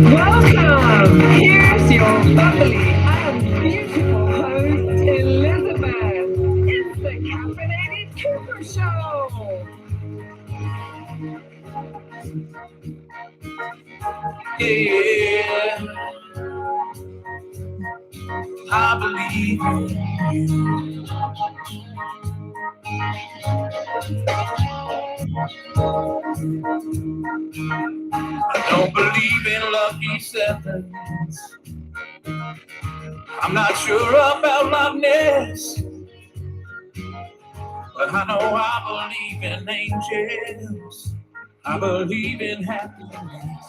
Welcome! Here's your bubbly and beautiful host, Elizabeth. It's the Caffeinated Cooper Show. Yeah, I believe in I don't believe in lucky sevens. I'm not sure about Loch Ness, but I know I believe in angels. I believe in happiness.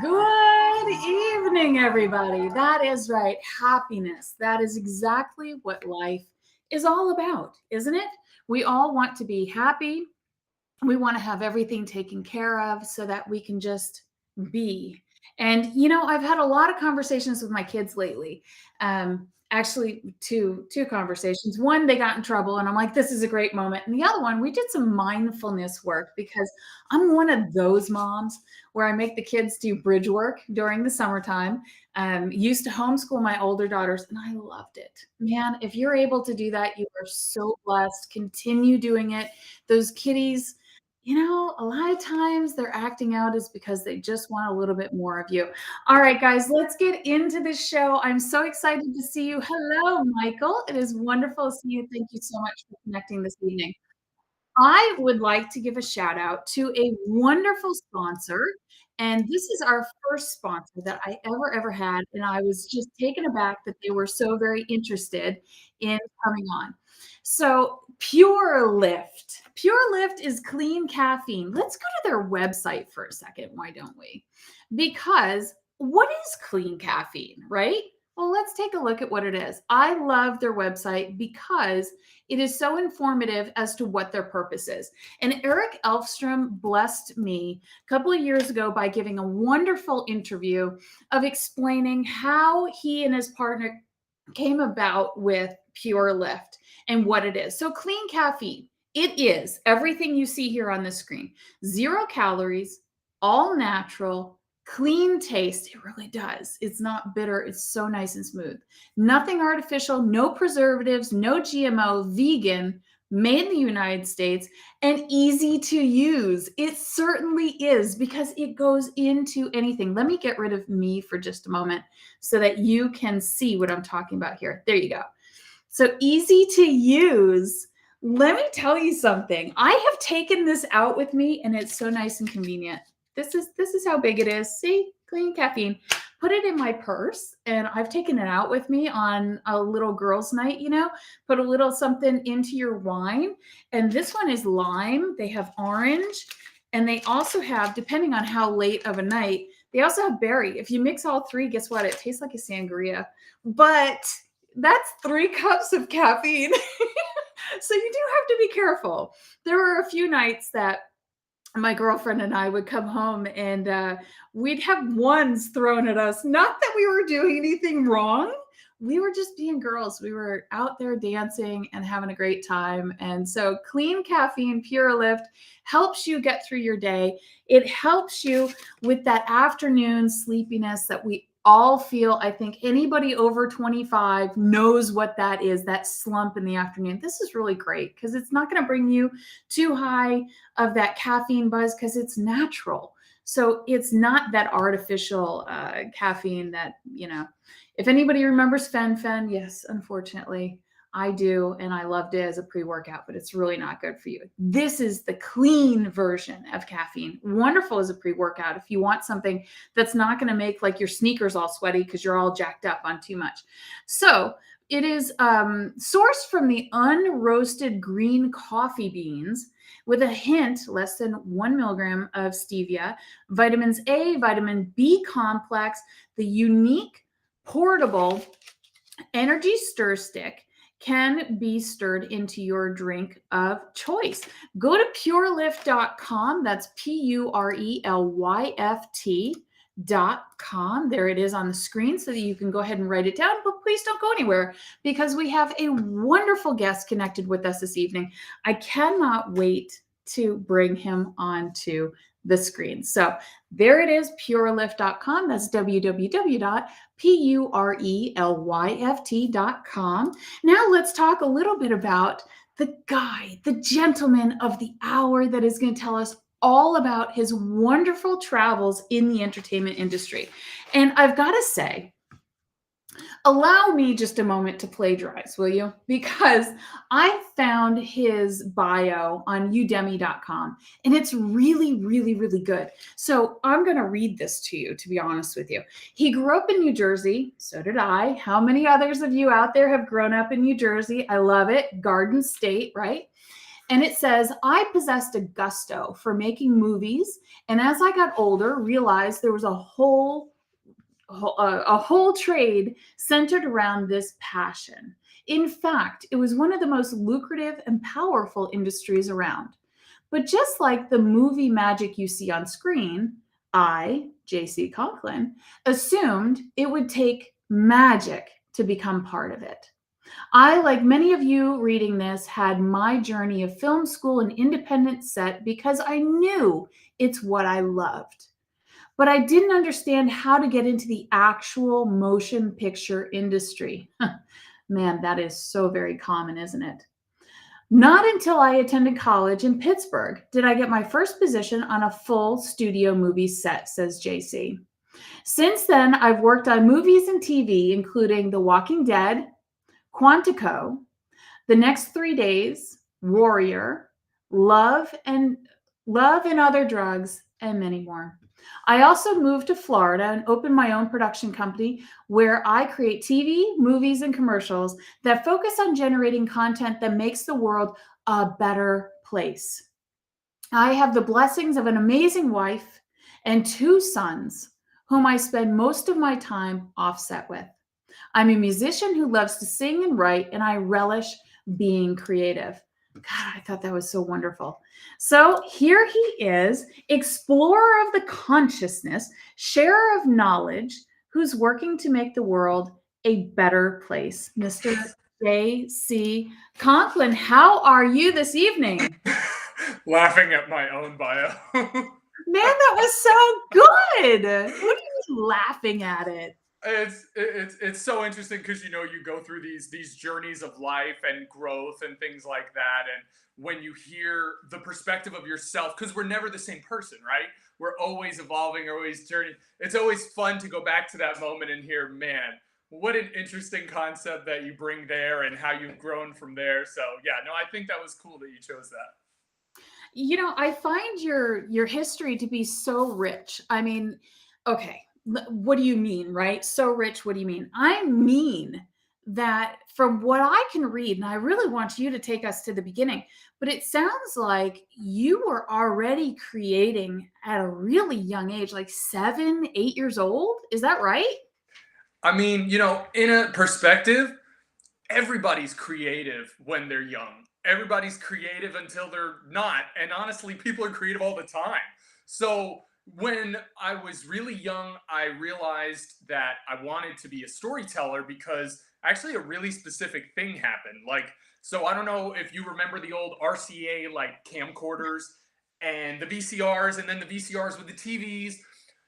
Good evening, everybody. That is right. Happiness. That is exactly what life is all about, isn't it? We all want to be happy. We want to have everything taken care of so that we can just be. And I've had a lot of conversations with my kids lately. Actually, two conversations. One, they got in trouble, and I'm like, "This is a great moment." And the other one, we did some mindfulness work because I'm one of those moms where I make the kids do bridge work during the summertime. Used to homeschool my older daughters, and I loved it. Man, if you're able to do that, you are so blessed. Continue doing it. Those kiddies, a lot of times they're acting out is because they just want a little bit more of you. All right, guys, let's get into this show. I'm so excited to see you. Hello, Michael. It is wonderful to see you. Thank you so much for connecting this evening. I would like to give a shout out to a wonderful sponsor. And this is our first sponsor that I ever had. And I was just taken aback that they were so very interested in coming on. So, Pure Lift. Pure Lift is clean caffeine. Let's go to their website for a second. Why don't we? Because what is clean caffeine, right? Well, let's take a look at what it is. I love their website because it is so informative as to what their purpose is. And Eric Elfstrom blessed me a couple of years ago by giving a wonderful interview of explaining how he and his partner came about with Pure Lift and what it is. So clean caffeine, it is everything you see here on the screen. 0 calories, all natural, clean taste. It really does. It's not bitter. It's so nice and smooth. Nothing artificial, no preservatives, no GMO, vegan, made in the United States, and easy to use. It certainly is because it goes into anything. Let me get rid of me for just a moment so that you can see what I'm talking about here. There you go. So easy to use. Let me tell you something. I have taken this out with me and it's so nice and convenient. This is how big it is. See, clean caffeine. Put it in my purse, and I've taken it out with me on a little girls' night, put a little something into your wine. And this one is lime. They have orange, and they also have, depending on how late of a night, they also have berry. If you mix all three, guess what? It tastes like a sangria, but that's 3 cups of caffeine. So you do have to be careful. There were a few nights that my girlfriend and I would come home and we'd have ones thrown at us. Not that we were doing anything wrong. We were just being girls. We were out there dancing and having a great time. And so clean caffeine, Pure Lift helps you get through your day. It helps you with that afternoon sleepiness that we all feel. I think anybody over 25 knows what that is, that slump in the afternoon. This is really great because it's not going to bring you too high of that caffeine buzz because it's natural. So it's not that artificial caffeine that, if anybody remembers Fen, yes, unfortunately, I do, and I loved it as a pre-workout, but it's really not good for you. This is the clean version of caffeine. Wonderful as a pre-workout if you want something that's not going to make like your sneakers all sweaty because you're all jacked up on too much. So it is sourced from the unroasted green coffee beans with a hint, less than 1 milligram of stevia, vitamins A, vitamin B complex, the unique portable energy stir stick can be stirred into your drink of choice. Go to purelift.com. That's purelyft.com. There it is on the screen so that you can go ahead and write it down, but please don't go anywhere because we have a wonderful guest connected with us this evening. I cannot wait to bring him onto the screen. So there it is, purelyft.com. That's www.purelyft.com. Now let's talk a little bit about the guy, the gentleman of the hour that is going to tell us all about his wonderful travels in the entertainment industry. And I've got to say, allow me just a moment to plagiarize, will you? Because I found his bio on udemy.com and it's really, really, really good. So I'm going to read this to you, to be honest with you. He grew up in New Jersey. So did I. How many others of you out there have grown up in New Jersey? I love it. Garden State, right? And it says, I possessed a gusto for making movies. And as I got older, realized there was a whole trade centered around this passion. In fact, it was one of the most lucrative and powerful industries around. But just like the movie magic you see on screen, I, JC Conklin, assumed it would take magic to become part of it. I, like many of you reading this, had my journey of film school and independent set because I knew it's what I loved. But I didn't understand how to get into the actual motion picture industry. Man, that is so very common, isn't it? Not until I attended college in Pittsburgh did I get my first position on a full studio movie set, says JC. Since then, I've worked on movies and TV, including The Walking Dead, Quantico, The Next 3 Days, Warrior, Love and Other Drugs, and many more. I also moved to Florida and opened my own production company where I create TV, movies, and commercials that focus on generating content that makes the world a better place. I have the blessings of an amazing wife and 2 sons whom I spend most of my time offset with. I'm a musician who loves to sing and write, and I relish being creative. God, I thought that was so wonderful. So here he is, explorer of the consciousness, sharer of knowledge, who's working to make the world a better place. Mr. JC Conklin, how are you this evening? Laughing at my own bio. Man, that was so good. What do you mean laughing at it? It's so interesting because you go through these journeys of life and growth and things like that, and when you hear the perspective of yourself, because we're never the same person, right? We're always evolving, always journeying. It's always fun to go back to that moment and hear, man, what an interesting concept that you bring there and how you've grown from there. So yeah, no, I think that was cool that you chose that. You know, I find your history to be so rich. I mean, okay, what do you mean, right? So rich, what do you mean? I mean that from what I can read, and I really want you to take us to the beginning, but it sounds like you were already creating at a really young age, like 7, 8 years old. Is that right? I mean, in a perspective, everybody's creative when they're young. Everybody's creative until they're not. And honestly, people are creative all the time. So when I was really young, I realized that I wanted to be a storyteller because actually a really specific thing happened. So I don't know if you remember the old RCA camcorders and the VCRs and then the VCRs with the TVs.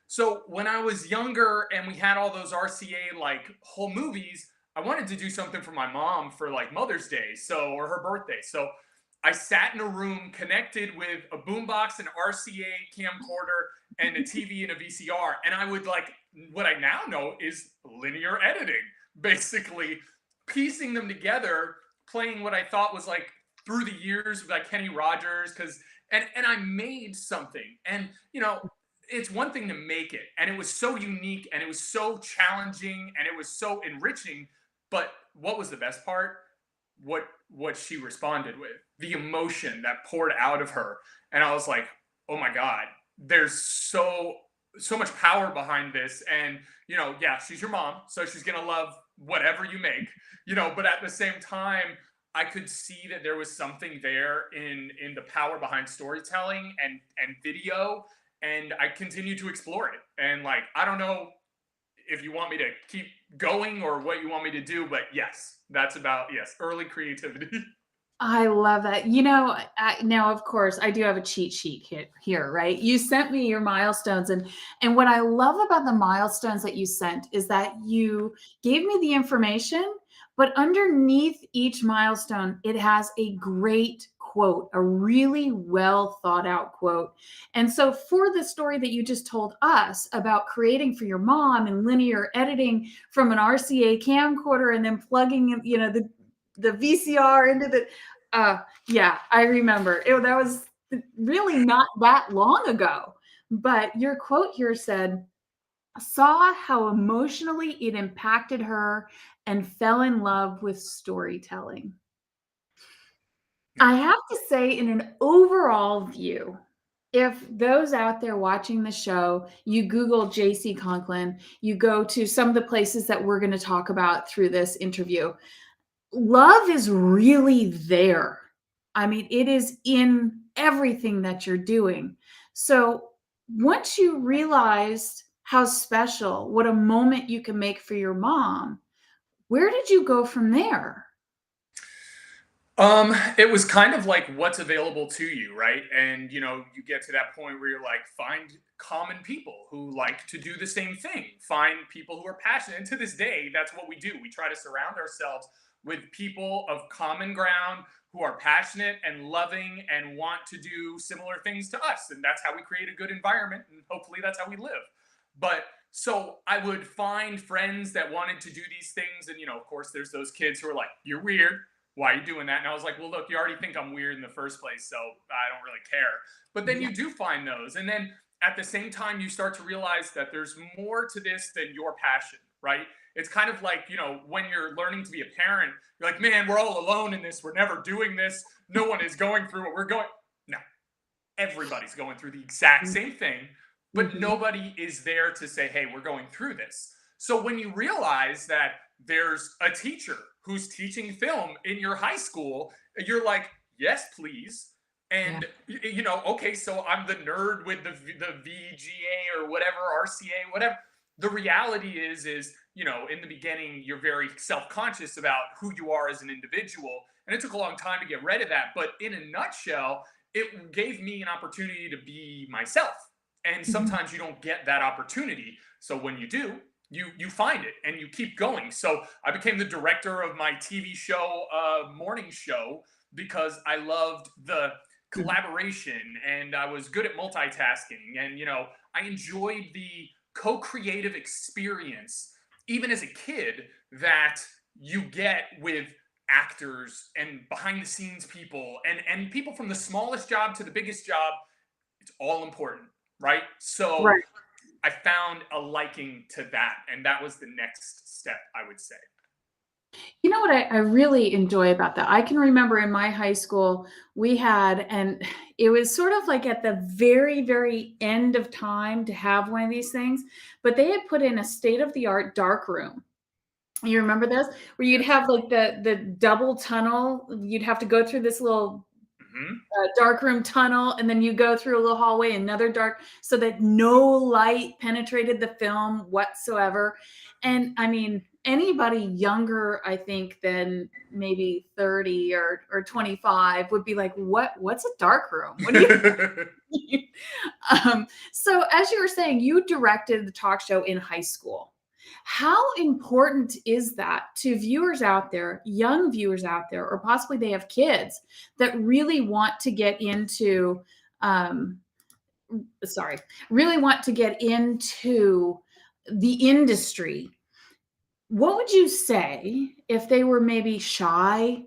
So when I was younger and we had all those RCA whole movies, I wanted to do something for my mom for Mother's Day, or her birthday. So I sat in a room connected with a boombox, an RCA camcorder, and a TV and a VCR. And I would what I now know is linear editing, basically piecing them together, playing what I thought was through the years with Kenny Rogers, and I made something. And it's one thing to make it, and it was so unique, and it was so challenging, and it was so enriching. But what was the best part? What she responded with, the emotion that poured out of her. And I was like, oh my God, there's so much power behind this. And, yeah, she's your mom, so she's going to love whatever you make, but at the same time, I could see that there was something there in the power behind storytelling and video. And I continue to explore it. And I don't know if you want me to keep going or what you want me to do, but yes, that's about, early creativity. I love that. Now, of course, I do have a cheat sheet here, right? You sent me your milestones, and what I love about the milestones that you sent is that you gave me the information, but underneath each milestone, it has a great quote, a really well thought out quote. And so, for the story that you just told us about creating for your mom and linear editing from an RCA camcorder and then plugging in, the VCR into the yeah, I remember. That was really not that long ago. But your quote here said, saw how emotionally it impacted her and fell in love with storytelling. I have to say, in an overall view, if those out there watching the show, you Google JC Conklin, you go to some of the places that we're going to talk about through this interview, love is really there. I mean, it is in everything that you're doing. So once you realized how special, what a moment you can make for your mom, where did you go from there? It was kind of like what's available to you, right? And you get to that point where you're like, find common people who like to do the same thing. Find people who are passionate. And to this day, that's what we do. We try to surround ourselves with people of common ground who are passionate and loving and want to do similar things to us. And that's how we create a good environment. And hopefully that's how we live. But so I would find friends that wanted to do these things. And, of course, there's those kids who are like, you're weird, why are you doing that? And I was like, well, look, you already think I'm weird in the first place, so I don't really care. But then you do find those. And then at the same time, you start to realize that there's more to this than your passion, right? It's kind of like, when you're learning to be a parent, you're like, man, we're all alone in this. We're never doing this. No one is going through what we're going. No, everybody's going through the exact same thing, but nobody is there to say, hey, we're going through this. So when you realize that there's a teacher who's teaching film in your high school, you're like, yes, please. And okay, so I'm the nerd with the VGA or whatever, RCA, whatever. The reality is in the beginning, you're very self-conscious about who you are as an individual. And it took a long time to get rid of that. But in a nutshell, it gave me an opportunity to be myself. And sometimes you don't get that opportunity. So when you do, you find it and you keep going. So I became the director of my TV show, morning show, because I loved the collaboration and I was good at multitasking. And, I enjoyed the co-creative experience, even as a kid, that you get with actors and behind the scenes people and people from the smallest job to the biggest job. It's all important, right? So Right. I found a liking to that, and that was the next step, I would say. You know what I really enjoy about that? I can remember in my high school, we had, and it was sort of like at the very, very end of time to have one of these things, but they had put in a state-of-the-art dark room. You remember this? Where you'd have like the double tunnel. You'd have to go through this little dark room tunnel, and then you go through a little hallway, another dark, so that no light penetrated the film whatsoever. And I mean, anybody younger, I think, than maybe 30 or 25 would be like, what's a dark room? What do you so as you were saying, you directed the talk show in high school. How important is that to viewers out there, young viewers out there, or possibly they have kids that really want to get into, really want to get into the industry? What would you say if they were maybe shy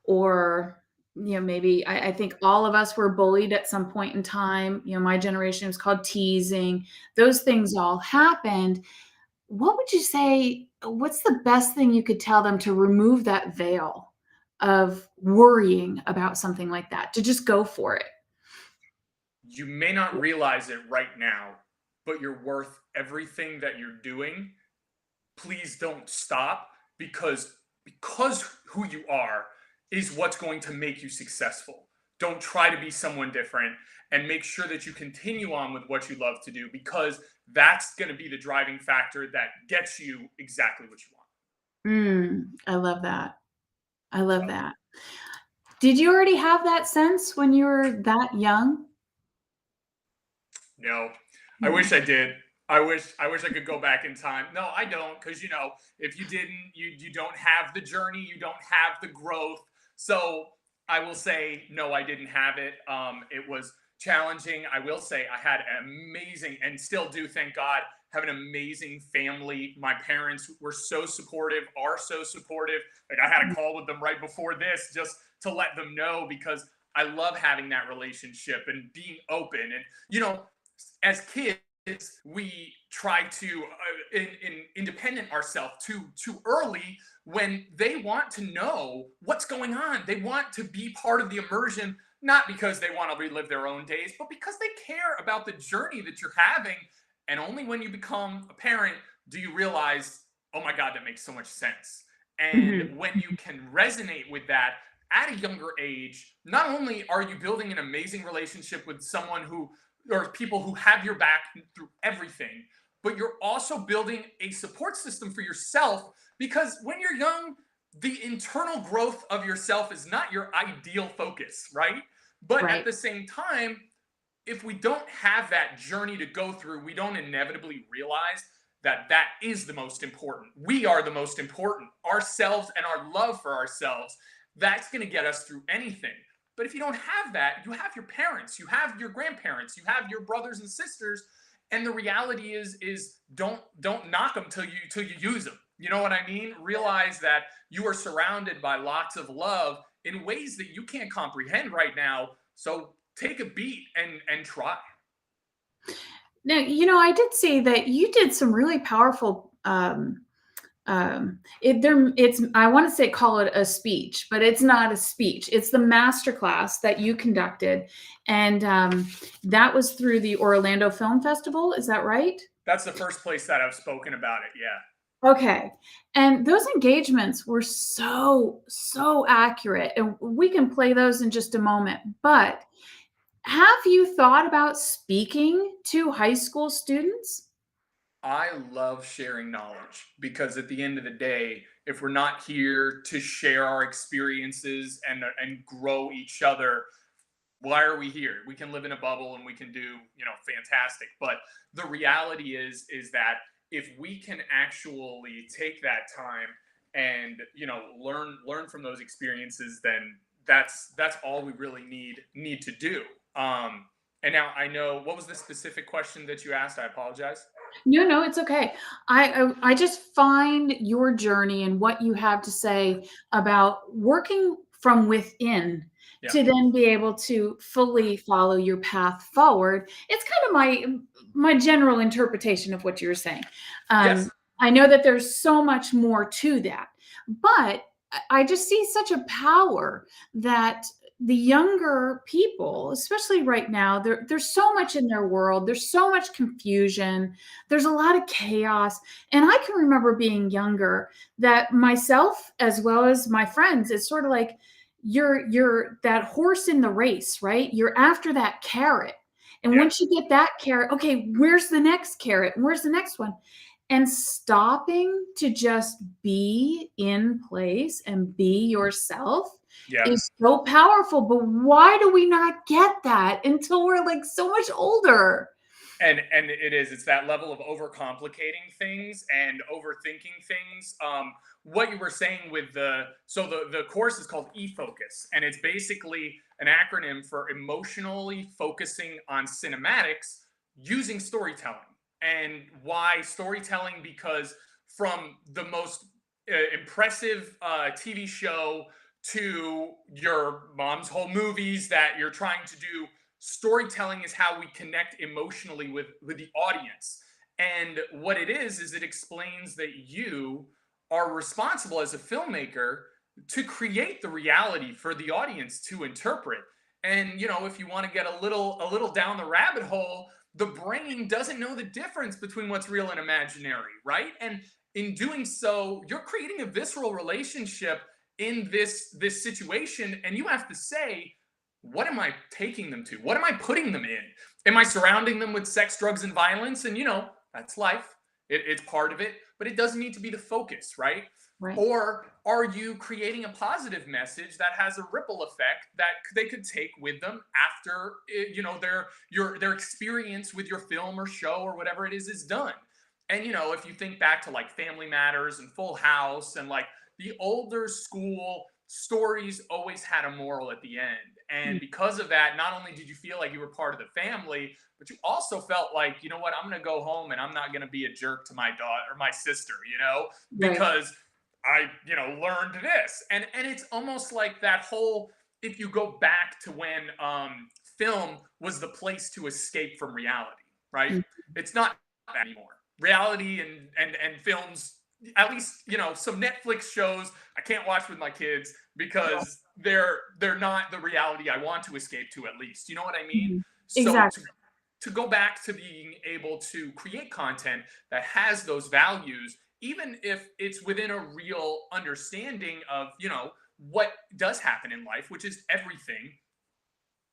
or maybe I think all of us were bullied at some point in time. My generation was called teasing. Those things all happened. What would you say, what's the best thing you could tell them to remove that veil of worrying about something like that, to just go for it? You may not realize it right now, but you're worth everything that you're doing. Please don't stop, because who you are is what's going to make you successful. Don't try to be someone different, and make sure that you continue on with what you love to do, because that's going to be the driving factor that gets you exactly what you want. I love that. I love that. Did you already have that sense when you were that young? No, I No. wish I did. I wish I could go back in time. No, I don't, because if you didn't, you don't have the journey, you don't have the growth. So I will say, no, I didn't have it. It was challenging. I will say I had an amazing, and still do, thank God, have an amazing family. My parents were so supportive, are so supportive. Like, I had a call with them right before this just to let them know, because I love having that relationship and being open. And as kids, we try to independent ourselves too early, when they want to know what's going on. They want to be part of the immersion, not because they want to relive their own days, but because they care about the journey that you're having. And only when you become a parent do you realize, oh my God, that makes so much sense. And Mhm. when you can resonate with that at a younger age, not only are you building an amazing relationship with someone who, or people who have your back through everything, but you're also building a support system for yourself, because when you're young, the internal growth of yourself is not your ideal focus, right? But at Right. the same time, if we don't have that journey to go through, we don't inevitably realize that that is the most important. We are the most important. Ourselves and our love for ourselves, that's going to get us through anything. But if you don't have that, you have your parents, you have your grandparents, you have your brothers and sisters, and the reality is don't knock them till you use them. You know what I mean? Realize that you are surrounded by lots of love in ways that you can't comprehend right now. So take a beat and try. Now, I did see that you did some really powerful it's I want to say call it a speech, but it's not a speech. It's the master class that you conducted, and that was through the Orlando Film Festival. Is that right? That's the first place that I've spoken about it. Yeah. Okay. And those engagements were so accurate, and we can play those in just a moment. But have you thought about speaking to high school students? I love sharing knowledge, because at the end of the day, if we're not here to share our experiences and grow each other, why are we here? We can live in a bubble and we can do, fantastic. But the reality is that if we can actually take that time and, learn from those experiences, then that's all we really need to do. And now I know, what was the specific question that you asked? I apologize. No, no, it's okay. I just find your journey and what you have to say about working from within Yeah. to then be able to fully follow your path forward. It's kind of my general interpretation of what you're saying. Yes. I know that there's so much more to that, but I just see such a power that the younger people, especially right now, there's so much in their world. There's so much confusion. There's a lot of chaos. And I can remember being younger, that myself as well as my friends, it's sort of like you're that horse in the race, right? You're after that carrot. And Yeah. once you get that carrot, okay, where's the next carrot? Where's the next one? And stopping to just be in place and be yourself Yeah. is so powerful. But why do we not get that until we're like so much older? And it's that level of overcomplicating things and overthinking things. What you were saying with the course is called Efocus, and it's basically an acronym for emotionally focusing on cinematics using storytelling. And why storytelling? Because from the most impressive TV show to your mom's home movies that you're trying to do, storytelling is how we connect emotionally with the audience. And what it is it explains that you are responsible as a filmmaker to create the reality for the audience to interpret. And if you want to get a little down the rabbit hole, the brain doesn't know the difference between what's real and imaginary, right? And in doing so, you're creating a visceral relationship in this situation, and you have to say, what am I taking them to? What am I putting them in? Am I surrounding them with sex, drugs, and violence? And that's life. It's part of it. but it doesn't need to be the focus, right? Right. Or are you creating a positive message that has a ripple effect that they could take with them after their experience with your film or show or whatever it is done? And if you think back to like Family Matters and Full House and like the older school stories always had a moral at the end. And because of that, not only did you feel like you were part of the family, but you also felt like, you know what, I'm going to go home and I'm not going to be a jerk to my daughter or my sister, Right. because I, learned this. And it's almost like that whole, if you go back to when film was the place to escape from reality, right? Mhm. It's not that anymore. Reality and films, at least, some Netflix shows I can't watch with my kids because they're not the reality I want to escape to, at least. You know what I mean? Mhm. So Exactly. to go back to being able to create content that has those values, even if it's within a real understanding of, what does happen in life, which is everything.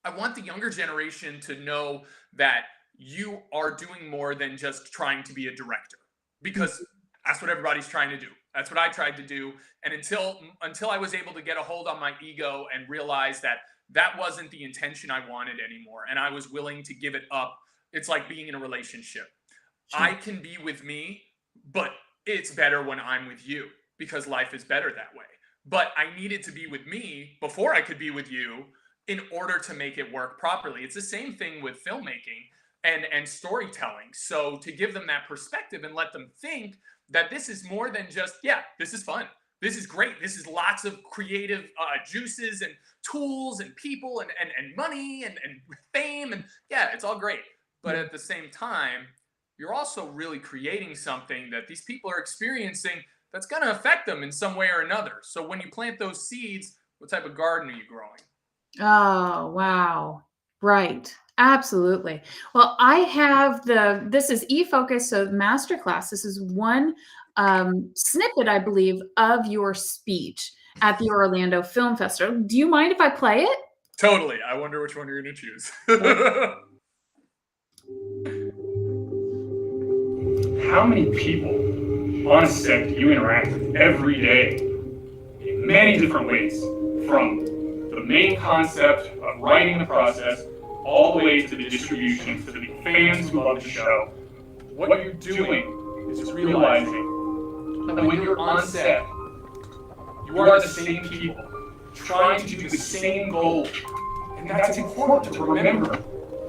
I want the younger generation to know that you are doing more than just trying to be a director, because that's what everybody's trying to do. That's what I tried to do. And until I was able to get a hold on my ego and realize that that wasn't the intention I wanted anymore, and I was willing to give it up. It's like being in a relationship. I Sure. can be with me, but it's better when I'm with you because life is better that way. But I needed to be with me before I could be with you in order to make it work properly. It's the same thing with filmmaking and storytelling. So to give them that perspective and let them think that this is more than just, yeah, this is fun. This is great. This is lots of creative juices and tools and people and money and fame. And yeah, it's all great. But Yeah. at the same time, you're also really creating something that these people are experiencing that's going to affect them in some way or another. So when you plant those seeds, what type of garden are you growing? Oh, wow. Right. Absolutely. Well, I have this is Efocus, so masterclass. This is one snippet, I believe, of your speech at the Orlando Film Festival. Do you mind if I play it? Totally. I wonder which one you're going to choose. How many people on set do you interact with every day in many different ways, from the main concept of writing the process all the way to the distribution, to the fans who love the show? What you're doing is realizing that when you're on set, you are the same people trying to do the same goal. And that's important to remember,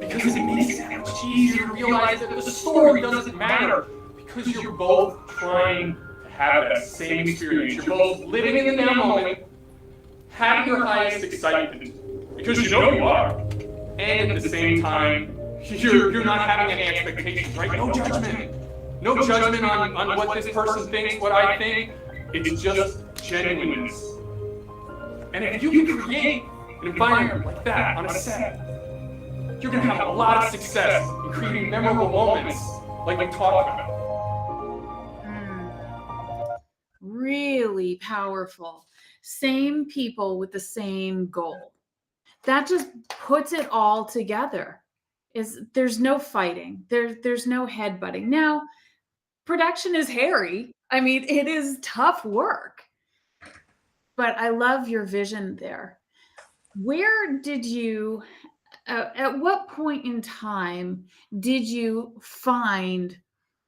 because it makes it much easier to realize that the story doesn't matter, because you're both trying to have that same experience. You're both living in the now moment, having your highest excitement, because you know you are, and at the same time, you're not having any expectations, right? No judgment. No judgment on what this person thinks, what I think. It's just genuineness. And if you can create an environment like that on a set, you're going to have a lot of success in creating memorable moments like we talked about. Really powerful. Same people with the same goal. That just puts it all together. There's no fighting. There's no headbutting. Now, production is hairy. I mean, it is tough work. But I love your vision there. Where did you at what point in time did you find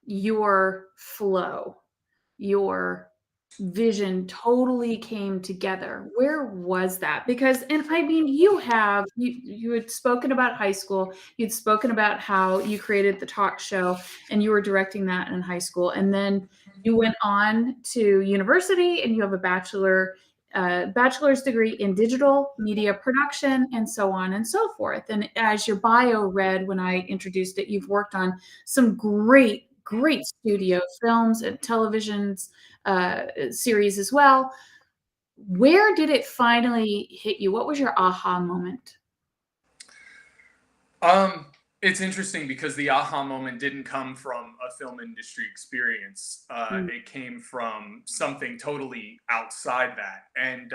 your flow, your vision totally came together? Where was that? Because, and I mean, you had spoken about high school, you'd spoken about how you created the talk show and you were directing that in high school, and then you went on to university and you have a bachelor's degree in digital media production and so on and so forth. And as your bio read when I introduced it, you've worked on some great studio films and televisions series as well. Where did it finally hit you? What was your aha moment? It's interesting because the aha moment didn't come from a film industry experience. It came from something totally outside that, and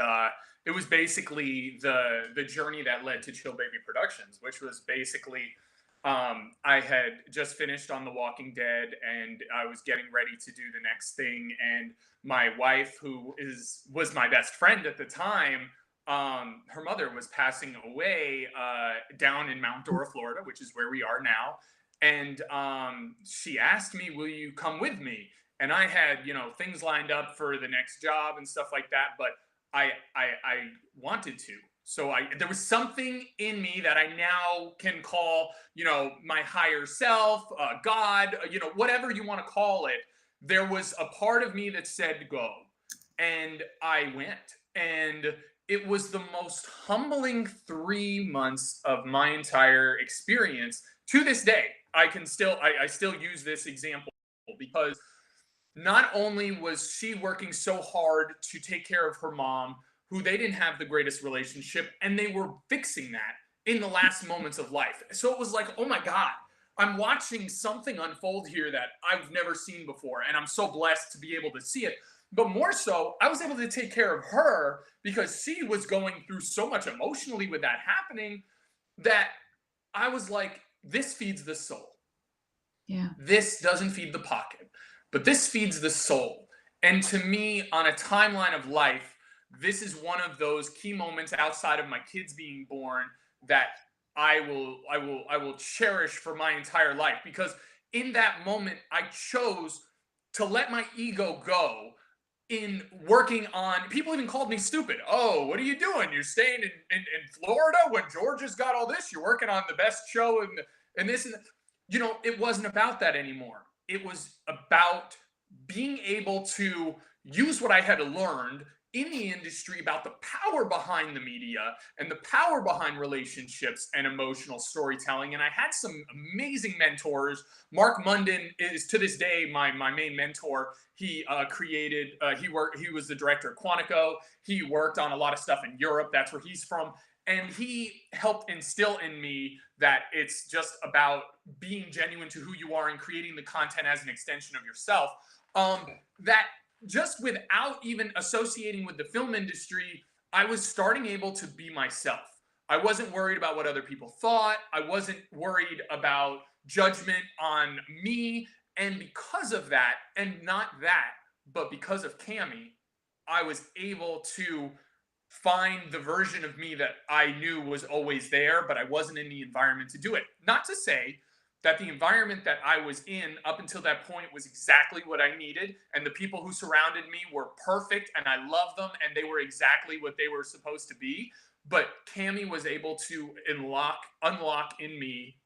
it was basically the journey that led to Chill Baby Productions, which was basically I had just finished on The Walking Dead, and I was getting ready to do the next thing. And my wife, who was my best friend at the time, her mother was passing away down in Mount Dora, Florida, which is where we are now. And she asked me, "Will you come with me?" And I had, things lined up for the next job and stuff like that, but I wanted to. So there was something in me that I now can call, my higher self, God, whatever you want to call it. There was a part of me that said go, and I went, and it was the most humbling 3 months of my entire experience. To this day, I still use this example because not only was she working so hard to take care of her mom, who they didn't have the greatest relationship, and they were fixing that in the last moments of life. So it was like, oh my God, I'm watching something unfold here that I've never seen before. And I'm so blessed to be able to see it. But more so, I was able to take care of her because she was going through so much emotionally with that happening that I was like, this feeds the soul. Yeah. This doesn't feed the pocket, but this feeds the soul. And to me, on a timeline of life, this is one of those key moments outside of my kids being born that I will cherish for my entire life, because in that moment I chose to let my ego go in working on. People even called me stupid. Oh, what are you doing? You're staying in Florida when Georgia's got all this. You're working on the best show and this and that. It wasn't about that anymore. It was about being able to use what I had learned in the industry about the power behind the media and the power behind relationships and emotional storytelling. And I had some amazing mentors. Mark Munden is to this day my main mentor. He he was the director of Quantico. He worked on a lot of stuff in Europe. That's where he's from. And he helped instill in me that it's just about being genuine to who you are and creating the content as an extension of yourself. That just without even associating with the film industry, I was starting able to be myself. I wasn't worried about what other people thought. I wasn't worried about judgment on me. And because of that, and not that, but because of Cami, I was able to find the version of me that I knew was always there, but I wasn't in the environment to do it. Not to say that the environment that I was in up until that point was exactly what I needed, and the people who surrounded me were perfect, and I loved them, and they were exactly what they were supposed to be. But Cami was able to unlock in me.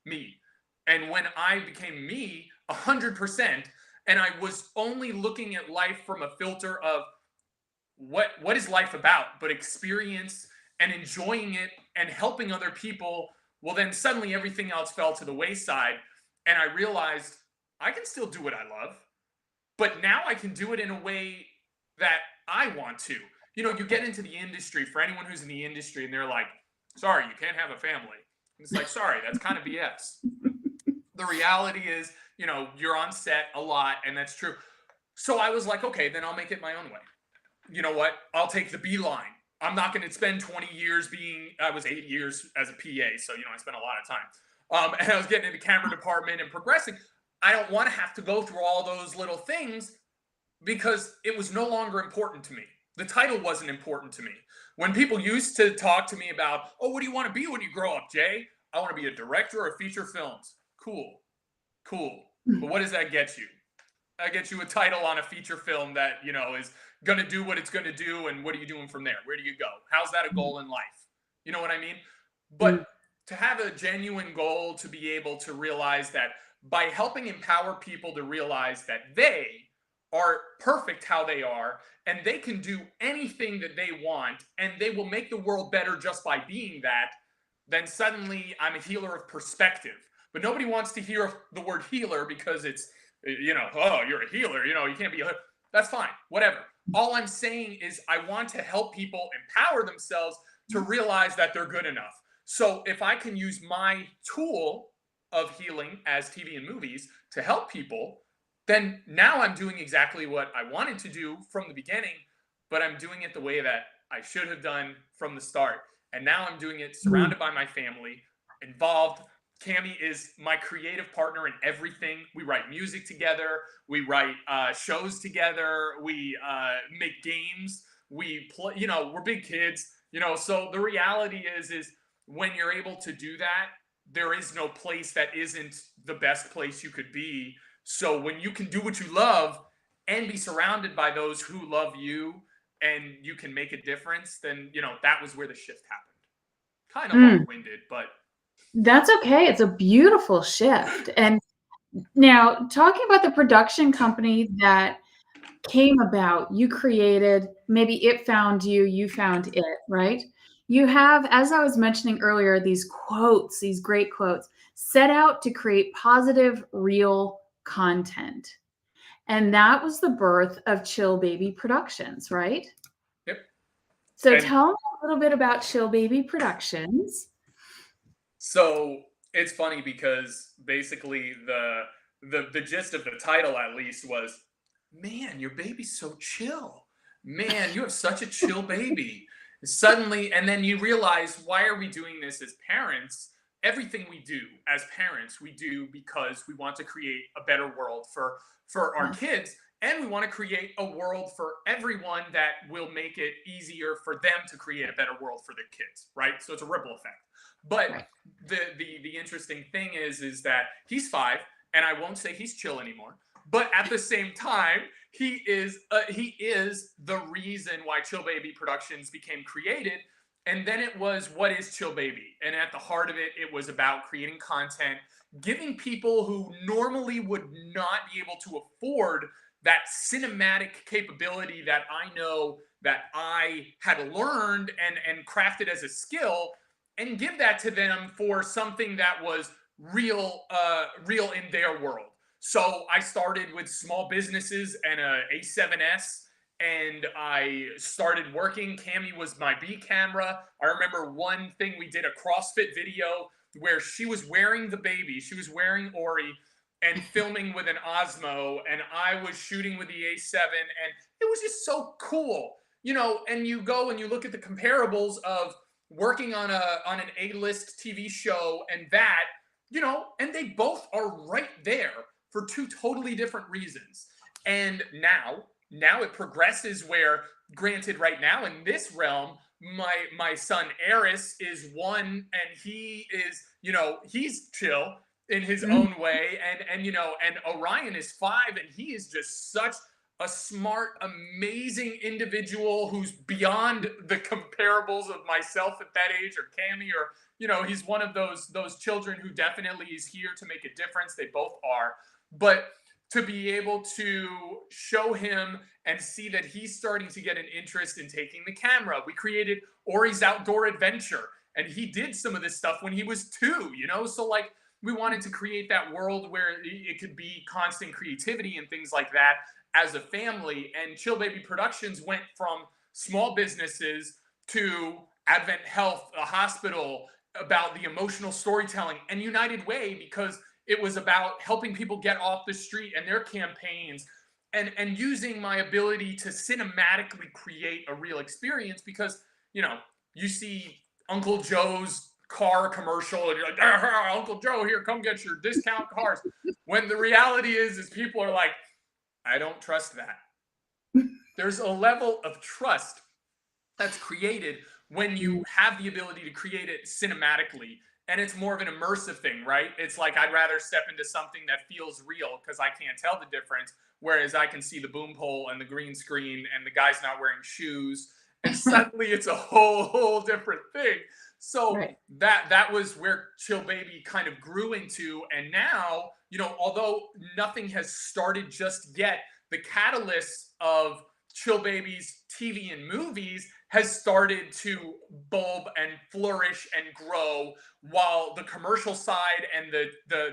And when I became me 100%, and I was only looking at life from a filter of what is life about, but experience and enjoying it and helping other people, well, then suddenly everything else fell to the wayside. And I realized I can still do what I love, but now I can do it in a way that I want to. You get into the industry, for anyone who's in the industry, and they're like, sorry, you can't have a family. And it's like, sorry, that's kind of BS. The reality is, you're on set a lot, and that's true. So I was like, okay, then I'll make it my own way. You know what? I'll take the B line. I'm not going to spend 20 years I was 8 years as a PA, so, I spent a lot of time. And I was getting in the camera department and progressing. I don't want to have to go through all those little things because it was no longer important to me. The title wasn't important to me. When people used to talk to me about, oh, what do you want to be when you grow up, Jay? I want to be a director of feature films. Cool. But what does that get you? That gets you a title on a feature film that, is going to do what it's going to do. And what are you doing from there? Where do you go? How's that a goal in life? You know what I mean? But to have a genuine goal, to be able to realize that by helping empower people to realize that they are perfect how they are, and they can do anything that they want, and they will make the world better just by being that, then suddenly I'm a healer of perspective. But nobody wants to hear the word healer because it's, oh, you're a healer, you can't be a healer. That's fine, whatever. All I'm saying is I want to help people empower themselves to realize that they're good enough. So if I can use my tool of healing as TV and movies to help people, then now I'm doing exactly what I wanted to do from the beginning, but I'm doing it the way that I should have done from the start. And now I'm doing it surrounded by my family, involved. Cami is my creative partner in everything. We write music together. We write shows together. We make games. We play, we're big kids, so the reality is when you're able to do that, there is no place that isn't the best place you could be. So when you can do what you love and be surrounded by those who love you and you can make a difference, then, that was where the shift happened. Kind of long-winded, but that's okay. It's a beautiful shift. And now, talking about the production company that came about, you created, maybe it found you, you found it, right? You have, as I was mentioning earlier, these quotes, these great quotes, set out to create positive, real content. And that was the birth of Chill Baby Productions, right? Yep. So tell me a little bit about Chill Baby Productions. So it's funny because basically the gist of the title, at least, was, man, your baby's so chill. Man, you have such a chill baby. Suddenly, and then you realize, why are we doing this as parents? Everything we do as parents, we do because we want to create a better world for our kids, and we want to create a world for everyone that will make it easier for them to create a better world for their kids, right? So it's a ripple effect. But the interesting thing is that he's 5, and I won't say he's chill anymore. But at the same time, he is the reason why Chill Baby Productions became created. And then it was, what is Chill Baby? And at the heart of it, it was about creating content, giving people who normally would not be able to afford that cinematic capability that I know that I had learned and crafted as a skill, and give that to them for something that was real in their world. So I started with small businesses and a A7S, and I started working. Cami was my B camera. I remember one thing, we did a CrossFit video where she was wearing the baby. She was wearing Ori and filming with an Osmo, and I was shooting with the A7, and it was just so cool. And you go and you look at the comparables of working on an A-list TV show and that, and they both are right there for 2 totally different reasons. And now it progresses where, granted, right now in this realm, my son Eris is 1, and he is, he's chill in his own way, and Orion is 5, and he is just such a smart, amazing individual who's beyond the comparables of myself at that age, or Cami, or he's one of those children who definitely is here to make a difference. They both are. But to be able to show him and see that he's starting to get an interest in taking the camera. We created Ori's Outdoor Adventure, and he did some of this stuff when he was 2, So like, we wanted to create that world where it could be constant creativity and things like that as a family. And Chill Baby Productions went from small businesses to Advent Health, a hospital, about the emotional storytelling, and United Way, because it was about helping people get off the street and their campaigns, and using my ability to cinematically create a real experience. Because, you see Uncle Joe's car commercial and you're like, Uncle Joe, here, come get your discount cars. When the reality is people are like, I don't trust that. There's a level of trust that's created when you have the ability to create it cinematically. And it's more of an immersive thing, right? It's like, I'd rather step into something that feels real because I can't tell the difference. Whereas I can see the boom pole and the green screen and the guy's not wearing shoes. And suddenly it's a whole different thing. So that was where Chill Baby kind of grew into. And now, although nothing has started just yet, the catalyst of Chill Baby's TV and movies has started to bulb and flourish and grow, while the commercial side and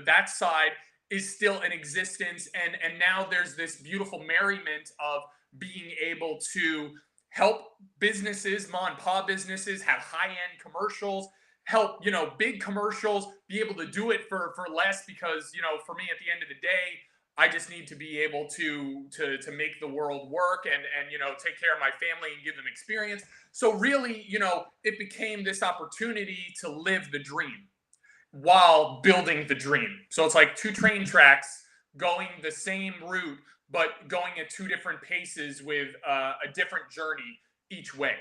that side is still in existence. And now there's this beautiful merriment of being able to help businesses, mom and pop businesses, have high-end commercials, help, big commercials be able to do it for less, because, for me, at the end of the day, I just need to be able to make the world work and take care of my family and give them experience. So really, it became this opportunity to live the dream. while building the dream. So it's like 2 train tracks going the same route, but going at 2 different paces with a different journey each way.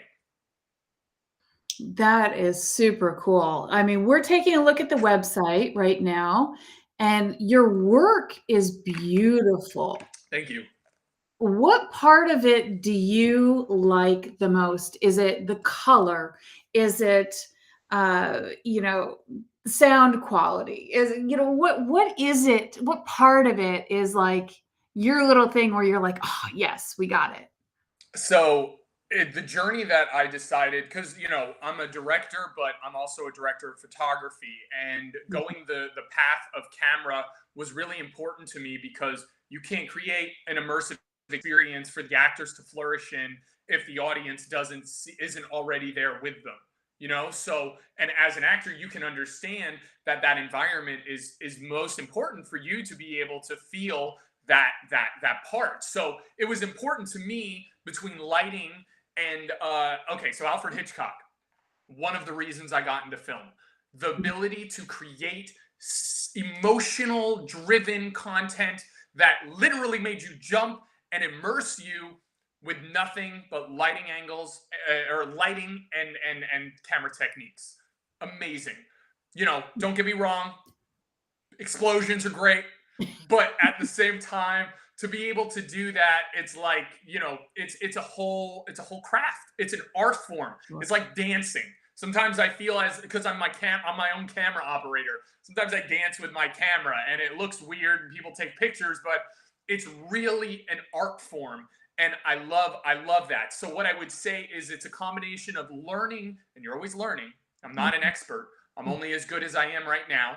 That is super cool. I mean, we're taking a look at the website right now, and your work is beautiful. Thank you. What part of it do you like the most? Is it the color? Is it, sound quality? Is it, what is it? What part of it is like your little thing where you're like, oh, yes, we got it. So the journey that I decided, because I'm a director, but I'm also a director of photography, and going the path of camera was really important to me because you can't create an immersive experience for the actors to flourish in if the audience isn't already there with them. So, and as an actor, you can understand that environment is most important for you to be able to feel that part. So it was important to me between lighting and so Alfred Hitchcock, one of the reasons I got into film, the ability to create emotional driven content that literally made you jump and immerse you with nothing but lighting angles or lighting and camera techniques. Amazing. Don't get me wrong, explosions are great, but at the same time, to be able to do that, it's like, it's a whole craft. It's an art form. It's like dancing. Sometimes I feel because I'm my own camera operator, sometimes I dance with my camera and it looks weird and people take pictures, but it's really an art form. And I love that. So what I would say is it's a combination of learning, and you're always learning. I'm not an expert. I'm only as good as I am right now.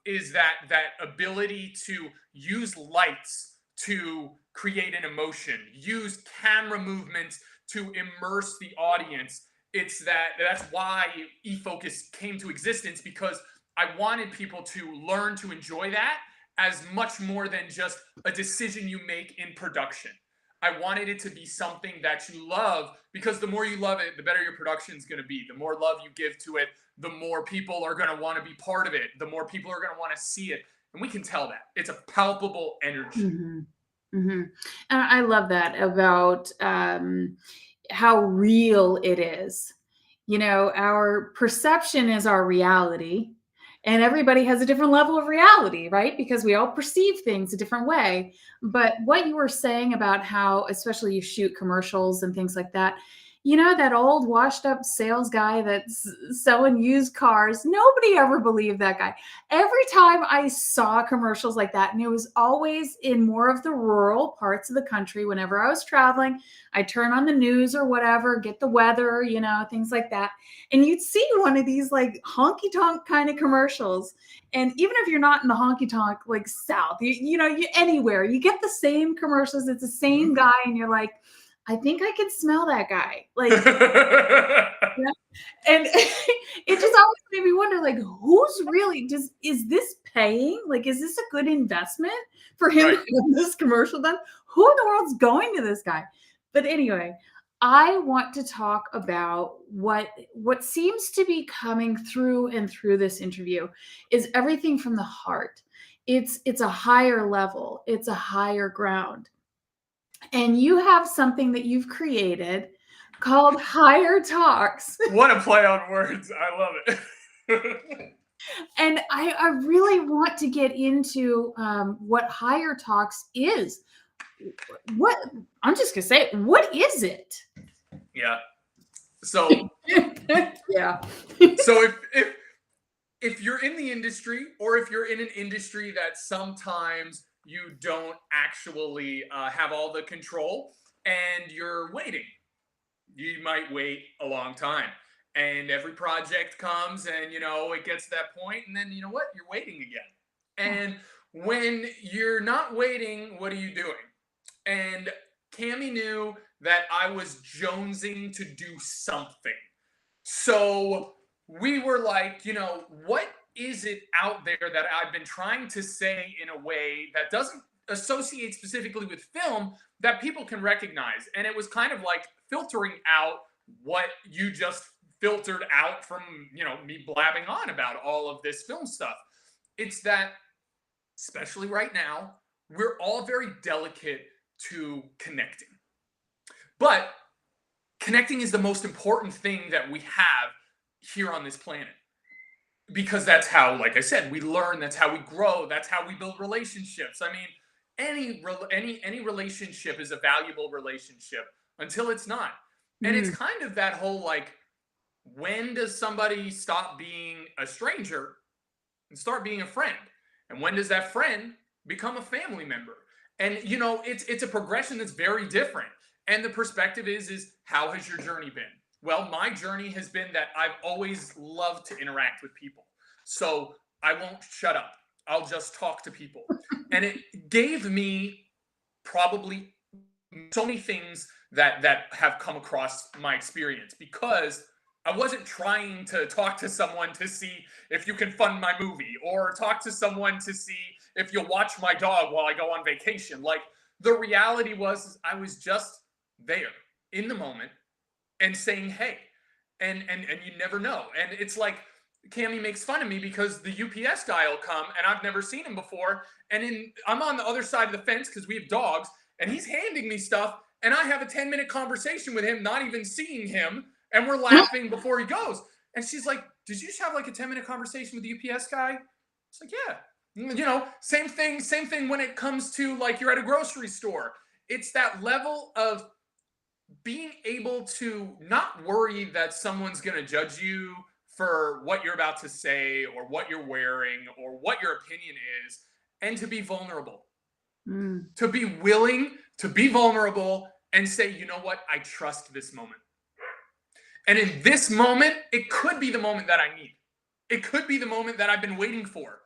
Is that ability to use lights to create an emotion, use camera movements to immerse the audience. That's why Efocus came to existence, because I wanted people to learn to enjoy that as much more than just a decision you make in production. I wanted it to be something that you love, because the more you love it, the better your production is going to be. The more love you give to it, the more people are going to want to be part of it. The more people are going to want to see it. And we can tell that. It's a palpable energy. Mm-hmm. Mm-hmm. And I love that about how real it is. Our perception is our reality. And everybody has a different level of reality, right? Because we all perceive things a different way. But what you were saying about how, especially you shoot commercials and things like that, that old washed up sales guy that's selling used cars, nobody ever believed that guy. Every time I saw commercials like that, and it was always in more of the rural parts of the country, whenever I was traveling, I'd turn on the news or whatever, get the weather, things like that. And you'd see one of these like honky tonk kind of commercials. And even if you're not in the honky tonk, like South, you anywhere, you get the same commercials. It's the same guy. And you're like, I think I can smell that guy. Like, and it just always made me wonder, like, who's really is this paying? Like, is this a good investment for him to have this commercial done? Who in the world's going to this guy? But anyway, I want to talk about what seems to be coming through and through this interview is everything from the heart. It's a higher level. It's a higher ground. And you have something that you've created called Higher Talks. What a play on words. I love it. And I really want to get into what Higher Talks is. I'm just going to say, what is it? Yeah. So, yeah. So if you're in the industry, or if you're in an industry that sometimes you don't actually have all the control and you're waiting, you might wait a long time. And every project comes and, it gets to that point, and then you know what? You're waiting again. And when you're not waiting, what are you doing? And Cammie knew that I was jonesing to do something. So we were like, what is it out there that I've been trying to say in a way that doesn't associate specifically with film that people can recognize? And it was kind of like filtering out what you just filtered out from, me blabbing on about all of this film stuff. It's that, especially right now, we're all very delicate to connecting. But connecting is the most important thing that we have here on this planet. Because that's how, like I said, we learn, that's how we grow, that's how we build relationships. I mean, any relationship is a valuable relationship until it's not. And it's kind of that whole, like, when does somebody stop being a stranger and start being a friend? And when does that friend become a family member? And, it's a progression that's very different. And the perspective is how has your journey been? Well, my journey has been that I've always loved to interact with people. So I won't shut up. I'll just talk to people. And it gave me probably so many things that have come across my experience, because I wasn't trying to talk to someone to see if you can fund my movie, or talk to someone to see if you'll watch my dog while I go on vacation. Like, the reality was I was just there in the moment and saying, hey, and you never know. And it's like, Cammy makes fun of me because the UPS guy will come and I've never seen him before. And I'm on the other side of the fence because we have dogs, and he's handing me stuff, and I have a 10-minute conversation with him, not even seeing him. And we're laughing before he goes. And she's like, did you just have like a 10-minute conversation with the UPS guy? It's like, yeah. Same thing when it comes to, like, you're at a grocery store. It's that level of being able to not worry that someone's going to judge you for what you're about to say or what you're wearing or what your opinion is, and to be vulnerable. To be willing to be vulnerable and say, you know what, I trust this moment. And in this moment, it could be the moment that I need. It could be the moment that I've been waiting for.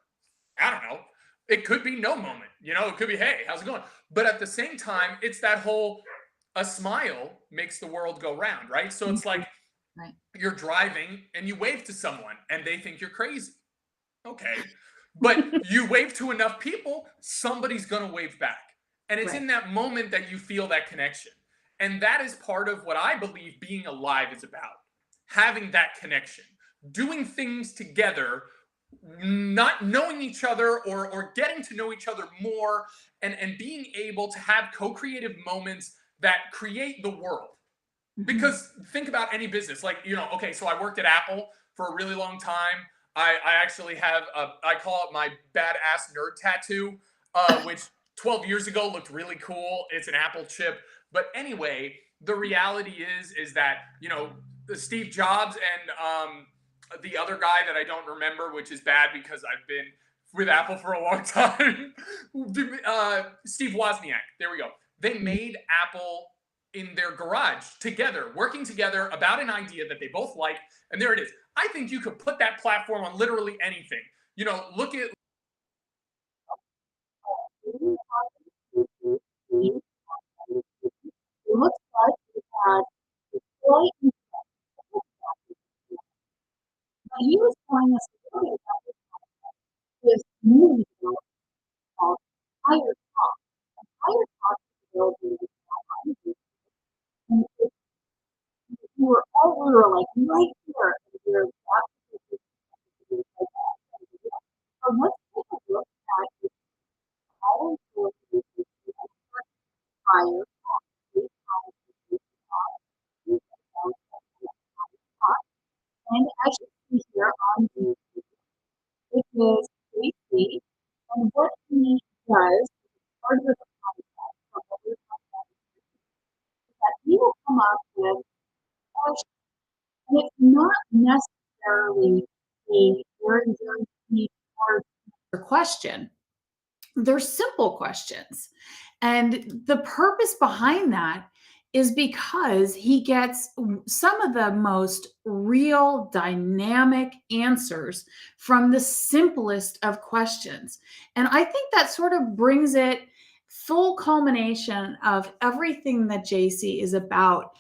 I don't know. It could be no moment. It could be, hey, how's it going? But at the same time, it's that whole, a smile makes the world go round, right? So it's like, you're driving and you wave to someone and they think you're crazy. Okay. But you wave to enough people, somebody's going to wave back. And it's in that moment that you feel that connection. And that is part of what I believe being alive is about. Having that connection, doing things together, not knowing each other or getting to know each other more, and being able to have co-creative moments that create the world. Because think about any business, like, okay, so I worked at Apple for a really long time. I actually have I call it my badass nerd tattoo, which 12 years ago looked really cool. It's an Apple chip. But anyway, the reality is that, Steve Jobs and the other guy that I don't remember, which is bad because I've been with Apple for a long time, Steve Wozniak, there we go. They made Apple in their garage together, working together about an idea that they both like, and there it is. I think you could put that platform on literally anything. Look at... It looks like we had a slight now he was telling us a story about this movie called Higher Talk. And Higher Talk is available and we were like right here, and we were so let's take a look at all of the Higher Talk. And as you see here on YouTube, it is JC, and what he does, part of the concept of what we're talking about, is that he will come up with questions. And it's not necessarily a very, very deep hard question. They're simple questions. And the purpose behind that is because he gets some of the most real dynamic answers from the simplest of questions. And I think that sort of brings it full culmination of everything that JC is about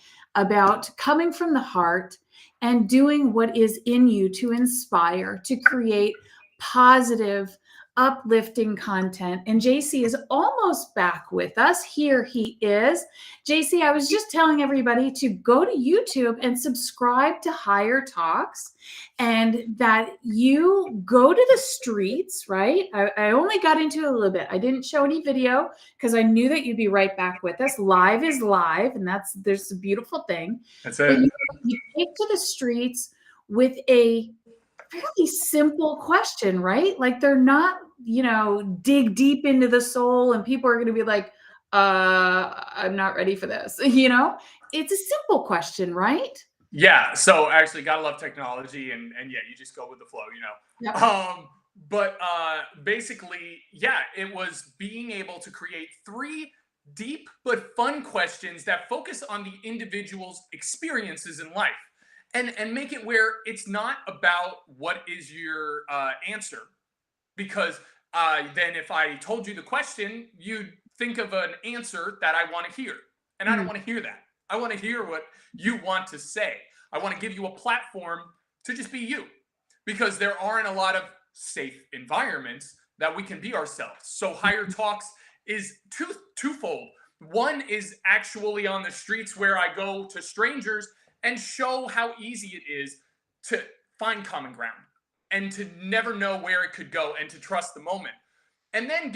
coming from the heart and doing what is in you to inspire, to create positive uplifting content. And JC is almost back with us. Here he is. JC, I was just telling everybody to go to YouTube and subscribe to Higher Talks, and that you go to the streets, right? I only got into it a little bit. I didn't show any video because I knew that you'd be right back with us. Live is live, and there's a beautiful thing. That's But it. you take to the streets with a fairly simple question, right? Like they're not, dig deep into the soul and people are going to be like, I'm not ready for this. It's a simple question, right? Yeah. So actually, gotta love technology, and yeah, you just go with the flow, Yep. But basically, yeah, it was being able to create 3 deep but fun questions that focus on the individual's experiences in life, and make it where it's not about what is your answer, because then if I told you the question, you'd think of an answer that I want to hear, and I don't want to hear that. I want to hear what you want to say. I want to give you a platform to just be you, because there aren't a lot of safe environments that we can be ourselves. So Higher Talks is twofold. One is actually on the streets, where I go to strangers and show how easy it is to find common ground and to never know where it could go and to trust the moment. And then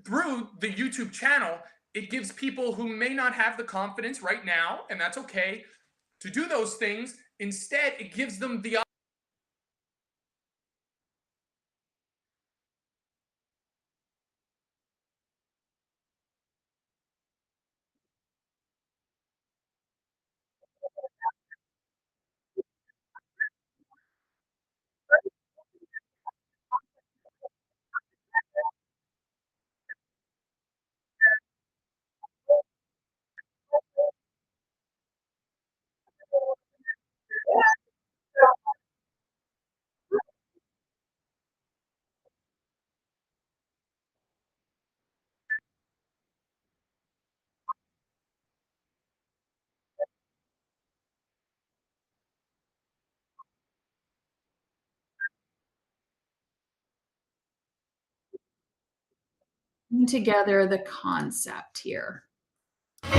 through the YouTube channel, it gives people who may not have the confidence right now, and that's okay, to do those things. Instead, it gives them the Together the concept here.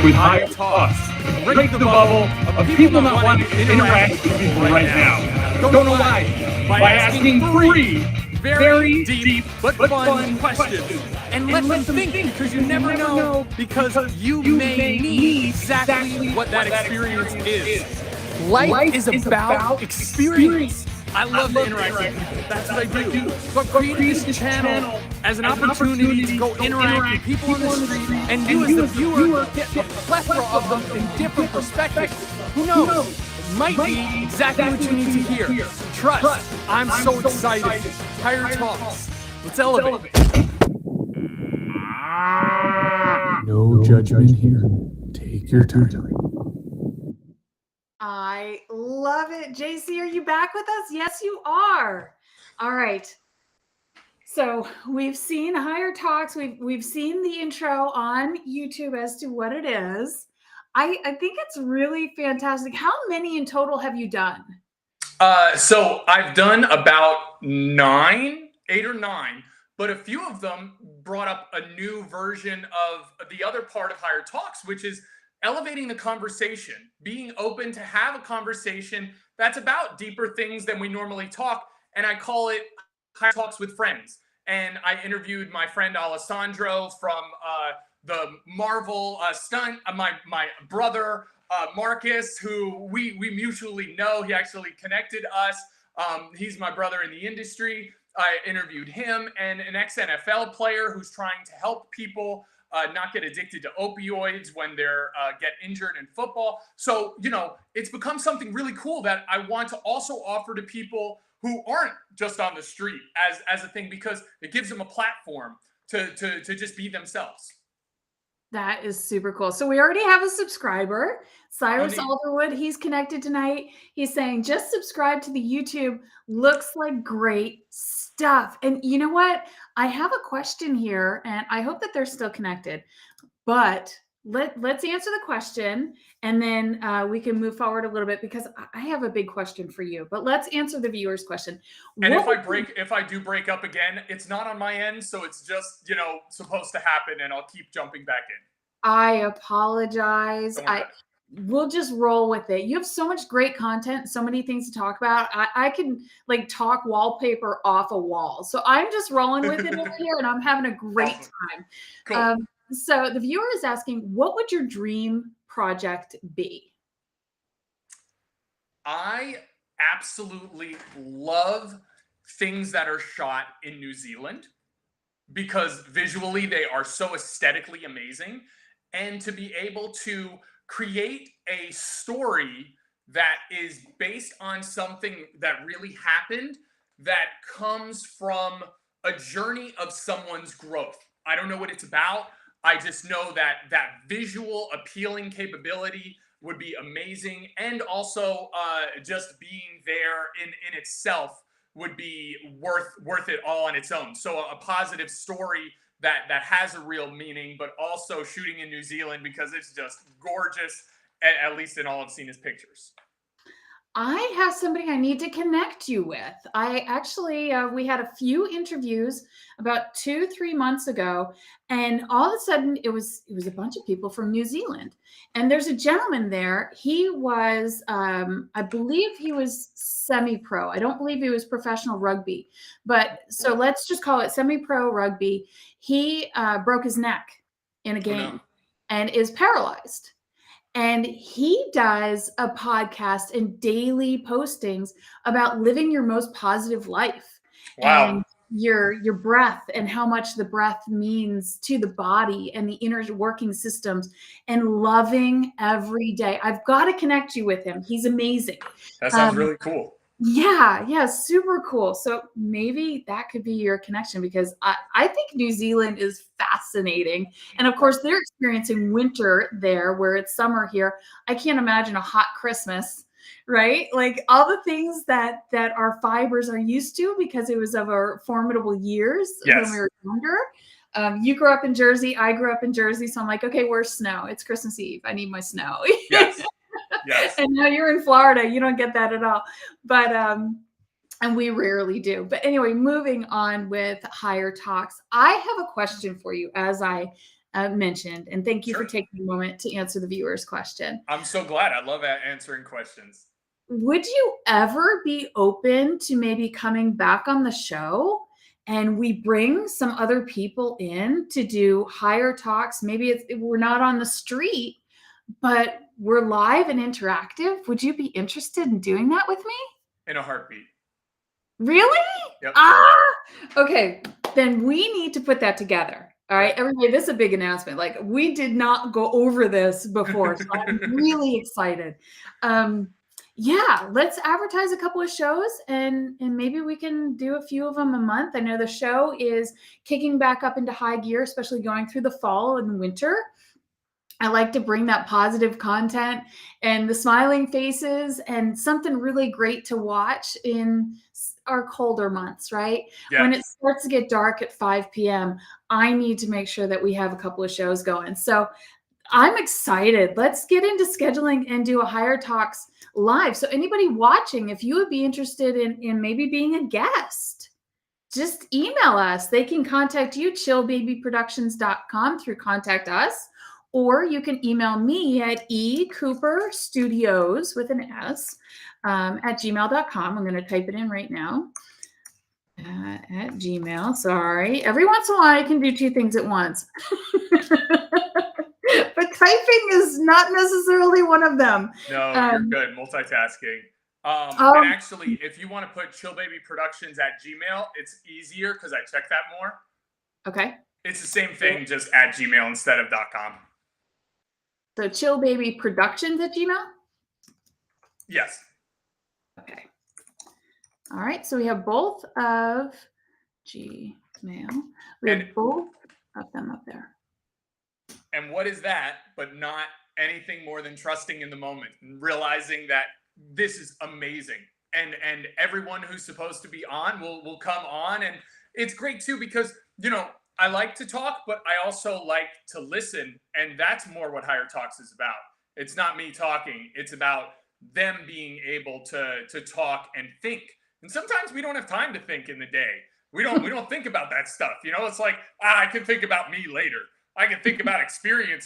With Higher Talks, break the bubble of people not wanting to interact with people right now. Don't know why. By asking 3 very deep but fun questions. And let them think, because you never know, because you may need exactly what that experience is. Life is about experience. I love to interact with people. That's what I do. So I've created this channel as an opportunity to go interact with people on the street, and you as the viewer get a plethora of them in different perspectives. Who knows? It might be exactly what you need to hear. Trust. I'm so excited. Higher Talks. Let's elevate. No judgment here. Take your time. I love it. JC, are you back with us? Yes, you are. All right. So we've seen Higher Talks. We've seen the intro on YouTube as to what it is. I think it's really fantastic. How many in total have you done? So I've done about 8 or 9, but a few of them brought up a new version of the other part of Higher Talks, which is elevating the conversation, being open to have a conversation that's about deeper things than we normally talk. And I call it Higher Talks with Friends. And I interviewed my friend Alessandro from the Marvel stunt, my brother Marcus, who we mutually know. He actually connected us. He's my brother in the industry. I interviewed him, and an ex-NFL player who's trying to help people not get addicted to opioids when they're get injured in football. So, it's become something really cool that I want to also offer to people who aren't just on the street as a thing, because it gives them a platform to just be themselves. That is super cool. So we already have a subscriber, Cyrus neat. Alderwood. He's connected tonight. He's saying, just subscribe to the YouTube. Looks like great stuff. And you know what? I have a question here, and I hope that they're still connected. But let's answer the question, and then we can move forward a little bit because I have a big question for you. But let's answer the viewer's question. And What if I do break up again, it's not on my end, so it's just, you know, supposed to happen, and I'll keep jumping back in. I apologize. Don't worry about it. We'll just roll with it. You have so much great content, so many things to talk about. I can like talk wallpaper off a wall. So I'm just rolling with it over here, and I'm having a great Awesome. time. Cool. So the viewer is asking, what would your dream project be? I absolutely love things that are shot in New Zealand because visually they are so aesthetically amazing. And to be able to create a story that is based on something that really happened that comes from a journey of someone's growth. I don't know what it's about. I just know that that visual appealing capability would be amazing, and also just being there in itself would be worth it all on its own. So a positive story that has a real meaning, but also shooting in New Zealand because it's just gorgeous. At least in all I've seen is pictures. I have somebody I need to connect you with. I actually, we had a few interviews about 2-3 months ago, and all of a sudden it was a bunch of people from New Zealand. And there's a gentleman there. He was, I believe he was semi-pro. I don't believe he was professional rugby, but so let's just call it semi-pro rugby. He broke his neck in a game and is paralyzed. And he does a podcast and daily postings about living your most positive life. Wow. And your breath and how much the breath means to the body and the inner working systems and loving every day. I've got to connect you with him. He's amazing. That sounds really cool. Yeah, super cool. So maybe that could be your connection because I think New Zealand is fascinating. And of course, they're experiencing winter there where it's summer here. I can't imagine a hot Christmas, right? Like all the things that our fibers are used to because it was of our formidable years when we were younger. You grew up in Jersey. I grew up in Jersey. So I'm like, okay, where's snow? It's Christmas Eve. I need my snow. Yes. Yes. And now you're in Florida. You don't get that at all. But, and we rarely do. But anyway, moving on with Higher Talks. I have a question for you, as I mentioned. And thank you for taking a moment to answer the viewer's question. I'm so glad. I love answering questions. Would you ever be open to maybe coming back on the show and we bring some other people in to do Higher Talks? Maybe we're not on the street, but we're live and interactive. Would you be interested in doing that with me? In a heartbeat. Really? Yep. Okay. Then we need to put that together. All right, everybody, this is a big announcement. Like we did not go over this before, so I'm really excited. Yeah, let's advertise a couple of shows and maybe we can do a few of them a month. I know the show is kicking back up into high gear, especially going through the fall and winter. I like to bring that positive content and the smiling faces and something really great to watch in our colder months, right? Yes. When it starts to get dark at 5 p.m., I need to make sure that we have a couple of shows going. So I'm excited. Let's get into scheduling and do a Higher Talks live. So anybody watching, if you would be interested in maybe being a guest, just email us. They can contact you, chillbabyproductions.com through Contact Us. Or you can email me at ecooperstudios with an S at gmail.com. I'm going to type it in right now. At Gmail. Sorry. Every once in a while, I can do two things at once. But typing is not necessarily one of them. No, you're good. Multitasking. And actually, if you want to put Chill Baby Productions at Gmail, it's easier because I check that more. Okay. It's the same thing, just at Gmail instead of .com. So Chill Baby Productions at Gmail? Yes. Okay. All right. So we have both of Gmail. We have both of them up there. And what is that but not anything more than trusting in the moment and realizing that this is amazing. And everyone who's supposed to be on will come on. And it's great too because, you know, I like to talk, but I also like to listen. And that's more what Higher Talks is about. It's not me talking, it's about them being able to talk and think. And sometimes we don't have time to think in the day. We don't think about that stuff. You know, it's like, I can think about me later. I can think about experience